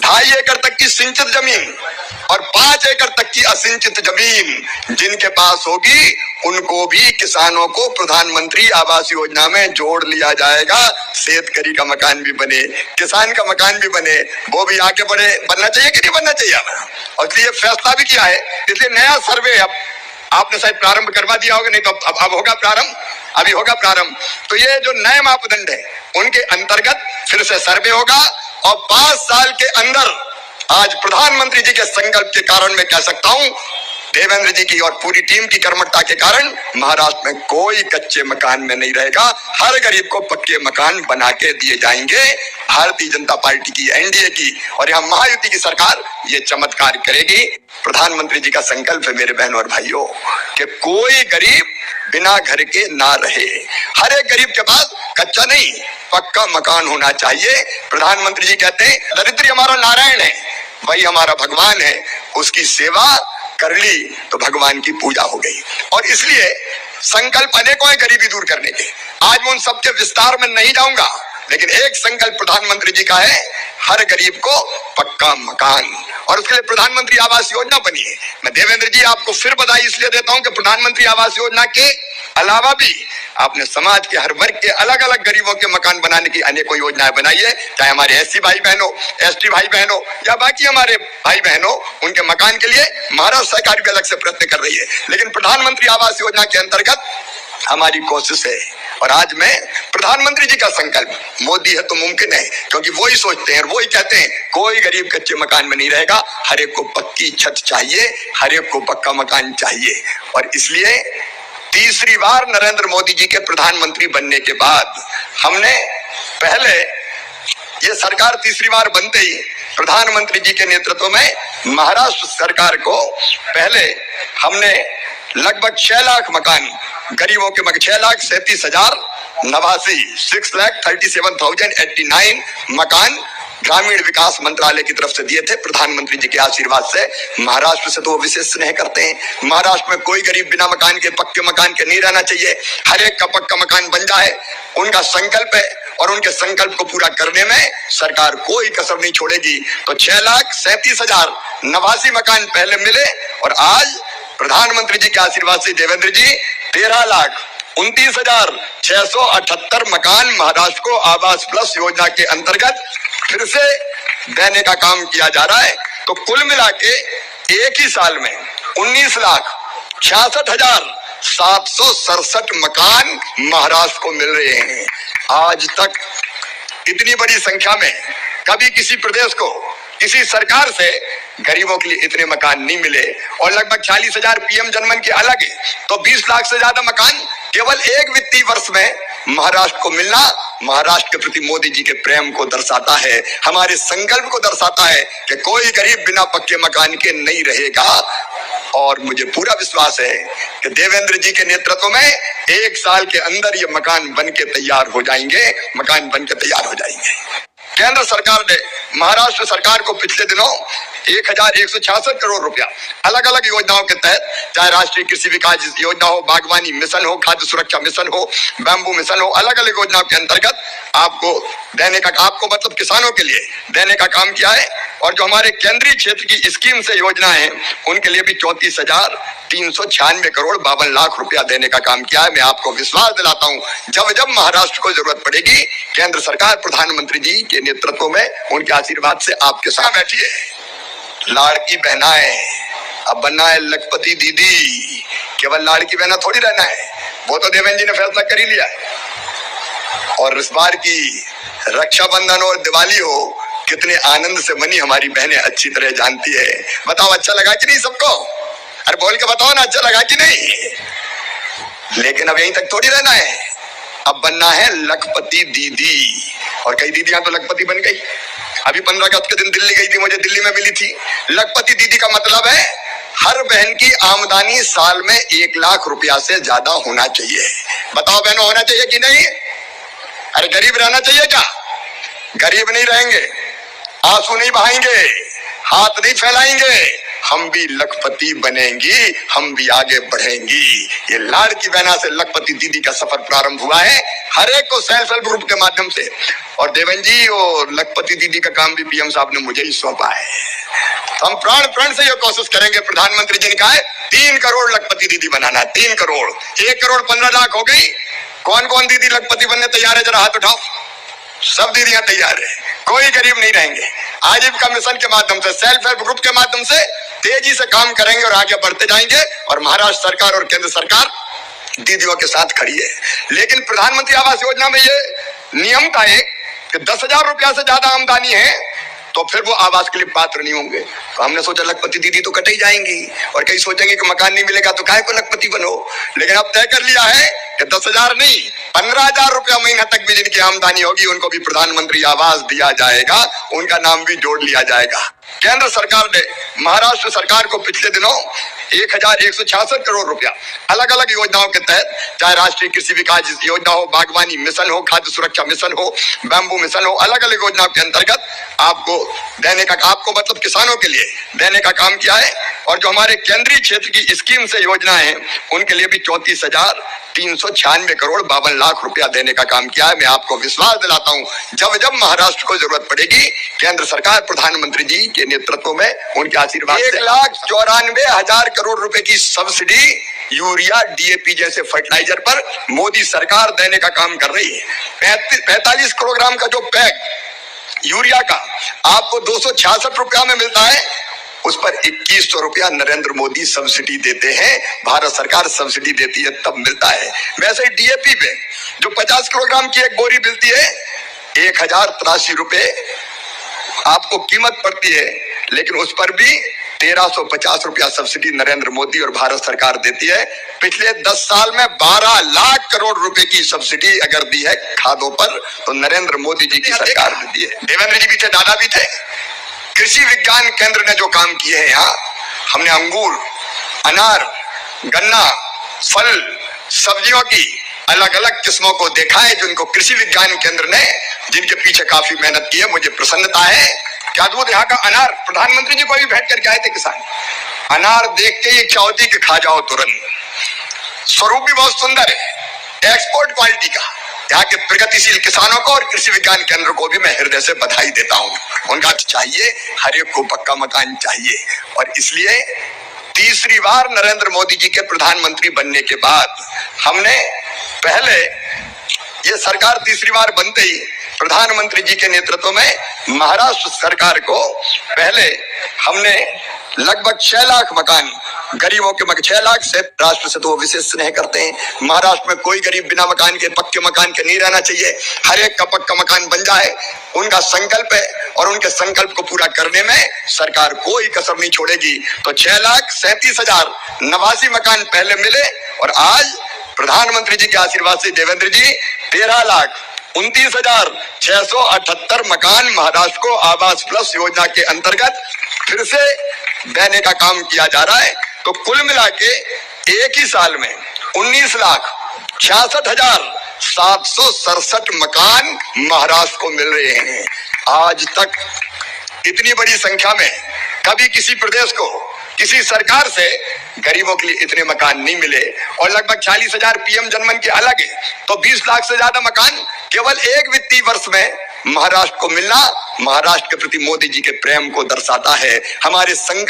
2.5 एकड़ तक की सिंचित जमीन और 5 एकड़ तक की असिंचित जमीन जिनके पास होगी उनको भी किसानों को प्रधानमंत्री आवास योजना में जोड़ लिया जाएगा। शेतकरी का मकान भी बने, किसान का मकान भी बने, वो भी आगे बढ़े। बनना चाहिए कि नहीं बनना चाहिए? और इसलिए फैसला भी किया है। इसलिए नया सर्वे अब आपने शायद प्रारंभ करवा दिया होगा, नहीं तो अब होगा प्रारंभ, अभी होगा प्रारंभ। तो ये जो नए मापदंड है उनके अंतर्गत फिर से सर्वे होगा और 5 साल के अंदर आज प्रधानमंत्री जी के संकल्प के कारण मैं कह सकता हूं, देवेंद्र जी की और पूरी टीम की कर्मठता के कारण महाराष्ट्र में कोई कच्चे मकान में नहीं रहेगा। हर गरीब को पक्के मकान बना के दिए जाएंगे। भारतीय जनता पार्टी की, एनडीए की और यहाँ महायुति की सरकार ये चमत्कार करेगी। प्रधानमंत्री जी का संकल्प है मेरे बहनों और भाइयों कि कोई गरीब बिना घर के ना रहे। हर एक गरीब के पास कच्चा नहीं पक्का मकान होना चाहिए। प्रधानमंत्री जी कहते हैं दरिद्र हमारा नारायण है, वही हमारा भगवान है। उसकी सेवा कर ली तो भगवान की पूजा हो गई। और इसलिए संकल्प अनेकों हैं गरीबी दूर करने के। आज मैं उन सबके विस्तार में नहीं जाऊंगा, लेकिन एक संकल्प प्रधानमंत्री जी का है, हर गरीब को पक्का मकान। और उसके लिए प्रधानमंत्री आवास योजना बनी है। मैं देवेंद्र जी आपको फिर बधाई इसलिए देता हूं कि प्रधानमंत्री आवास योजना के अलावा भी आपने समाज के हर वर्ग के अलग अलग गरीबों के मकान बनाने की अनेकों योजनाएं बनाई है। चाहे हमारे एससी भाई बहनों, एसटी भाई बहनों या बाकी हमारे भाई बहनों, उनके मकान के लिए महाराष्ट्र सरकार भी अलग से प्रयत्न कर रही है। लेकिन प्रधानमंत्री आवास योजना के अंतर्गत हमारी कोशिश है। और आज मैं प्रधानमंत्री जी का संकल्प, मोदी है तो मुमकिन है, क्योंकि वो ही सोचते हैं और वो ही कहते हैं कोई गरीब कच्चे मकान में नहीं रहेगा। हर एक को पक्की छत चाहिए, हर एक को पक्का मकान चाहिए। और इसलिए तीसरी बार नरेंद्र मोदी जी के प्रधानमंत्री बनने के बाद हमने पहले ये सरकार तीसरी बार बनते ही प्रधानमंत्री जी के नेतृत्व में महाराष्ट्र सरकार को पहले हमने लगभग 6 लाख मकान गरीबों के 6,37,089 6,37,089 मकान ग्रामीण विकास मंत्रालय की तरफ से दिए थे। प्रधानमंत्री जी के आशीर्वाद से महाराष्ट्र से तो वो विशेष स्नेह करते हैं। महाराष्ट्र में कोई गरीब बिना मकान के, पक्के मकान के नहीं रहना चाहिए। हर एक का पक्का मकान बन जाए, उनका संकल्प है और उनके संकल्प को पूरा करने में सरकार कोई कसर नहीं छोड़ेगी। तो 6,37,089 मकान पहले मिले और आज प्रधानमंत्री जी के आशीर्वाद से देवेंद्र जी 13,29,678 मकान महाराष्ट्र को आवास प्लस योजना के अंतर्गत फिर से देने का काम किया जा रहा है। तो कुल मिला के एक ही साल में 19,66,767 मकान महाराष्ट्र को मिल रहे हैं। आज तक इतनी बड़ी संख्या में कभी किसी प्रदेश को, किसी सरकार से गरीबों के लिए इतने मकान नहीं मिले। और लगभग 40,000 पीएम जनमन के अलग है, तो 20 लाख से ज्यादा मकान केवल एक वित्तीय वर्ष में महाराष्ट्र को मिलना महाराष्ट्र के प्रति मोदी जी के प्रेम को दर्शाता है, हमारे संकल्प को दर्शाता है कि कोई गरीब बिना पक्के मकान के नहीं रहेगा। और मुझे पूरा विश्वास है कि देवेंद्र जी के नेतृत्व में 1 साल के अंदर ये मकान बन के तैयार हो जाएंगे, मकान बन के तैयार हो जाएंगे। केंद्र सरकार ने महाराष्ट्र सरकार को पिछले दिनों 1,166 करोड़ रुपया अलग अलग योजनाओं के तहत, चाहे राष्ट्रीय कृषि विकास योजना हो, बागवानी मिशन हो, खाद्य सुरक्षा मिशन हो, बैम्बू मिशन हो, अलग अलग योजनाओं के अंतर्गत आपको देने का, आपको मतलब किसानों के लिए देने का काम किया है। और जो हमारे केंद्रीय क्षेत्र की स्कीम से योजनाएं हैं उनके लिए भी 34,396 करोड़ 52 लाख रुपया देने का काम किया है। मैं आपको विश्वास दिलाता हूं, जब जब महाराष्ट्र को जरूरत पड़ेगी केंद्र सरकार प्रधानमंत्री जी के नेतृत्व में, उनके आशीर्वाद से आपके साथ बैठी है। लाड़की बहनाएं, अब बनना है लखपति दीदी। केवल लाड़की बहना थोड़ी रहना है, वो तो देवेंद्र जी ने फैसला कर ही लिया है। और इस बार की रक्षाबंधन और दिवाली हो, कितने आनंद से मनी हमारी बहनें अच्छी तरह जानती है। बताओ अच्छा लगा कि नहीं सबको? अरे बोल के बताओ ना, अच्छा लगा कि नहीं? लेकिन अब यहीं तक थोड़ी रहना है, अब बनना है लखपति दीदी। और कई दीदियां तो लखपति बन गई। अभी 15 अगस्त के दिन दिल्ली गई थी, मुझे दिल्ली में मिली थी। लखपति दीदी का मतलब है हर बहन की आमदनी साल में 1 लाख रुपया से ज्यादा होना चाहिए। बताओ बहनों, होना चाहिए कि नहीं? अरे गरीब रहना चाहिए क्या? गरीब नहीं रहेंगे, आंसू नहीं बहाएंगे, हाथ नहीं फैलाएंगे, हम भी लखपति बनेंगी, हम भी आगे बढ़ेंगी। ये लाड़की बहना से लखपति दीदी का सफर प्रारंभ हुआ है। हर एक को सेल्फ हेल्प ग्रुप के माध्यम से। और देवेंद्र जी, वो लखपति दीदी का काम भी पीएम साहब ने मुझे ही सौंपा है। हम प्राण प्राण से ये कोशिश करेंगे, प्रधानमंत्री जी ने कहा है 3 करोड़ लखपति दीदी बनाना, 3 करोड़, 1 करोड़ 15 लाख हो गई। कौन कौन दीदी लखपति बनने तैयार है, जरा हाथ उठाओ। सब दीदियां तैयार है, कोई गरीब नहीं रहेंगे। आजीविका मिशन के माध्यम से, सेल्फ हेल्प ग्रुप के माध्यम से तेजी से काम करेंगे और आगे बढ़ते जाएंगे। और महाराष्ट्र सरकार और केंद्र सरकार दीदियों के साथ खड़ी है। लेकिन प्रधानमंत्री आवास योजना में ये नियम था एक कि 10,000 रुपया से ज्यादा आमदनी है तो फिर वो आवास के लिए पात्र नहीं होंगे। तो हमने सोचा लखपति दीदी तो कट ही जाएंगी और कहीं सोचेंगे कि मकान नहीं मिलेगा तो काहे को लखपति बनो। लेकिन अब तय कर लिया है कि 10,000 नहीं, 15,000 रुपया महीना तक भी जिनकी आमदनी होगी उनको भी प्रधानमंत्री आवास दिया जाएगा, उनका नाम भी जोड़ लिया जाएगा। केंद्र सरकार ने महाराष्ट्र सरकार को पिछले दिनों 1,166 करोड़ रुपया अलग अलग योजनाओं के तहत, चाहे राष्ट्रीय कृषि विकास योजना हो, बागवानी मिशन हो, खाद्य सुरक्षा मिशन हो, बैम्बू मिशन हो, अलग अलग योजनाओं के अंतर्गत आपको देने का, आपको मतलब किसानों के लिए देने का काम किया है। और जो हमारे केंद्रीय क्षेत्र की स्कीम से योजनाएं हैं उनके लिए भी 34,396 करोड़ 52 लाख रुपया देने का काम किया है। मैं आपको विश्वास दिलाता हूं, जब जब महाराष्ट्र को जरूरत पड़ेगी केंद्र सरकार प्रधानमंत्री जी के नेतृत्व में उनके आशीर्वाद से 1,94,000 करोड़ रुपए की सब्सिडी यूरिया, डीएपी जैसे फर्टिलाइजर पर मोदी सरकार देने का काम कर रही है। 45 किलोग्राम का जो पैक यूरिया का आपको 266 रुपया में मिलता है, उस पर 2100 रुपया नरेंद्र मोदी सब्सिडी देते हैं। भारत सरकार सब्सिडी देती है तब मिलता है। वैसे ही डीएपी पे जो 50 किलोग्राम की एक बोरी मिलती है 1,083 रुपए आपको कीमत पड़ती है, लेकिन उस पर भी 1,350 रुपया सब्सिडी नरेंद्र मोदी और भारत सरकार देती है। पिछले 10 साल में 12 लाख करोड़ रुपए की सब्सिडी अगर दी है खादों पर तो नरेंद्र मोदी जी की सरकार ने दी है। देवेंद्र जी भी थे, दादा भी थे। कृषि विज्ञान केंद्र ने जो काम किए हैं, यहाँ हमने अंगूर, अनार, गन्ना, फल, सब्जियों की अलग अलग किस्मों को देखा है जिनको कृषि विज्ञान केंद्र ने, जिनके पीछे काफी मेहनत की है। मुझे प्रसन्नता है क्या दूध यहाँ का अनार, प्रधानमंत्री जी को भी भेंट करके आए थे किसान। अनार देख के ये चाहती कि खा जाओ तुरंत। स्वरूप भी बहुत सुंदर है, एक्सपोर्ट क्वालिटी का। यहाँ के प्रगतिशील किसानों को और कृषि विज्ञान केंद्र को भी मैं हृदय से बधाई देता हूँ। उनका चाहिए, हर एक को पक्का मकान चाहिए। और इसलिए तीसरी बार नरेंद्र मोदी जी के प्रधानमंत्री बनने के बाद हमने पहले, ये सरकार तीसरी बार बनते ही प्रधानमंत्री जी के नेतृत्व में महाराष्ट्र सरकार को पहले हमने लगभग 6 लाख मकान गरीबों के 6 लाख से, राष्ट्र से तो वो विशेष स्नेह करते हैं। महाराष्ट्र में कोई गरीब बिना मकान के, पक्के मकान के नहीं रहना चाहिए, हर एक का पक्का मकान बन जाए, उनका संकल्प है। और उनके संकल्प को पूरा करने में सरकार कोई कसर नहीं छोड़ेगी। तो 6,37,089 मकान पहले मिले और आज प्रधानमंत्री जी के आशीर्वाद से देवेंद्र जी 13,29,678 मकान महाराष्ट्र को आवास प्लस योजना के अंतर्गत फिर से देने का काम किया जा रहा है। तो कुल मिला के एक ही साल में 19,66,767 मकान महाराष्ट्र को मिल रहे हैं। आज तक इतनी बड़ी संख्या में कभी किसी प्रदेश को, किसी सरकार से गरीबों के लिए इतने मकान नहीं मिले। और लगभग 40,000 पीएम जनमन के अलग है, तो 20 लाख से ज्यादा मकान केवल एक वित्तीय वर्ष में महाराष्ट्र को मिलना महाराष्ट्र के प्रति मोदी जी के प्रेम को दर्शाता है। हमारे संकल्प